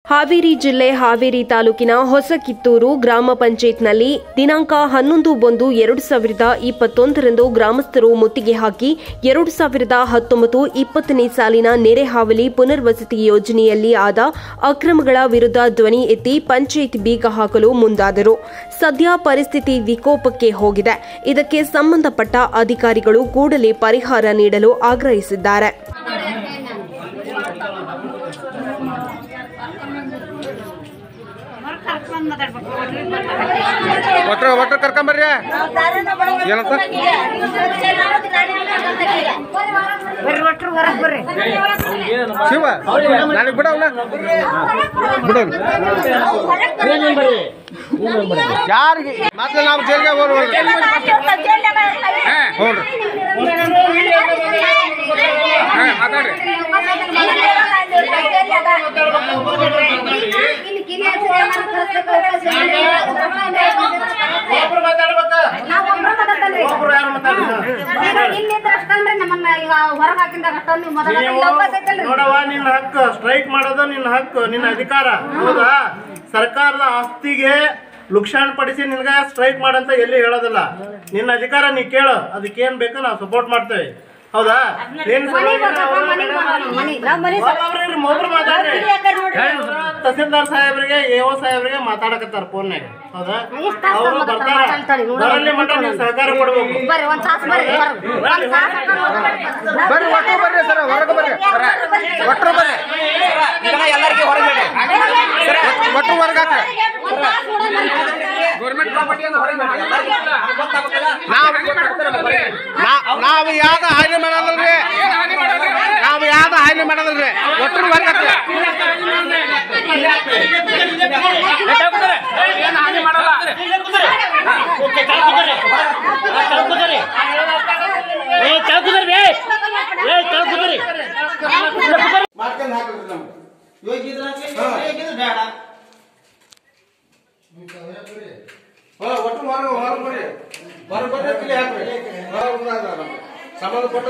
ಹಾವೇರಿ ಜಿಲ್ಲೆ ಹಾವೇರಿ ತಾಲೂಕಿನ ಹೊಸಕಿತ್ತೂರು ಗ್ರಾಮ ಪಂಚಾಯತ್ನಲ್ಲಿ ದಿನಾಂಕ 11/1/2021ರಂದು ಗ್ರಾಮಸ್ಥರು ಮುತ್ತಿಗೆ ಹಾಕಿ 2019-20ನೇ ಸಾಲಿನ ನೆರೆ ಹಾವಳಿ ಪುನರ್ವಸತಿ ಯೋಜನೆಯಲ್ಲಿ ಆದ ಅಕ್ರಮಗಳ ವಿರುದ್ಧ ಧ್ವನಿ ಎತ್ತಿ ಪಂಚಾಯತ್ ಬೀಗ ಹಾಕಲು ಮುಂದಾದರು. ಸದ್ಯ ಪರಿಸ್ಥಿತಿ ವಿಕೋಪಕ್ಕೆ ಹೋಗಿದೆ. ಇದಕ್ಕೆ ಸಂಬಂಧಪಟ್ಟ ಅಧಿಕಾರಿಗಳು ಕೂಡಲೇ ಪರಿಹಾರ ನೀಡಲು ಆಗ್ರಹಿಸಿದ್ದಾರೆ. ಕರ್ಕೊಂಬರ್ರಿ ಏನಂತ ಶಿವ ನನಗೆ ಬಿಡವಲ್ಲ ಬಿಡೋದು ಯಾರಿಗೆ ಮತ್ತೆ ನಾವು ಜೈಲಿಗೆ ಹೋಗ್ರಿ ಮಾತಾಡ್ರಿ ನೋಡವ, ನಿನ್ನ ಹಕ್ಕು ಸ್ಟ್ರೈಕ್ ಮಾಡೋದು ನಿನ್ನ ಹಕ್ಕು, ನಿನ್ನ ಅಧಿಕಾರ. ಹೌದಾ? ಸರ್ಕಾರದ ಆಸ್ತಿಗೆ ಲುಕ್ಷಾನ್ ಪಡಿಸಿ ನಿನ್ಗ ಸ್ಟ್ರೈಕ್ ಮಾಡಂತ ಎಲ್ಲಿ ಹೇಳೋದಿಲ್ಲ. ನಿನ್ನ ಅಧಿಕಾರ ನೀ ಕೇಳು, ಅದಕ್ಕೇನ್ ಬೇಕು ನಾವು ಸಪೋರ್ಟ್ ಮಾಡ್ತೇವೆ. ಹೌದಾ? ತಹಸೀಲ್ದಾರ್ ಸಾಹೇಬ್ರಿಗೆ AO ಸಾಹೇಬ್ರಿಗೆ ಮಾತಾಡಕತ್ತಾರ ಫೋನ್ಯಾಗ. ಹೌದಾ? ಅವರು ಬರ್ತಾರ, ಬರಲಿ ಮಟ್ಟ ನೀವು ಸಹಕಾರ ಕೊಡ್ಬೇಕು. ನಾವು ಯಾವ್ದು ಹಾನಿ ಮಾಡೋದಲ್ರಿ, ನಾವು ಯಾವ್ದು ಹಾನಿ ಮಾಡೋದಲ್ರಿ, ಒಟ್ಟರು ವರ್ಗ ಮಾಡ್ಕೊಂಡು ಹಾಕಿದ್ರಿ ನಮ್ಗೆ ಒಟ್ಟು ಹೊರಗೆ ಬರ್ರಿ ಹಾಕ್ರಿ ಸಂಬಂಧಪಟ್ಟ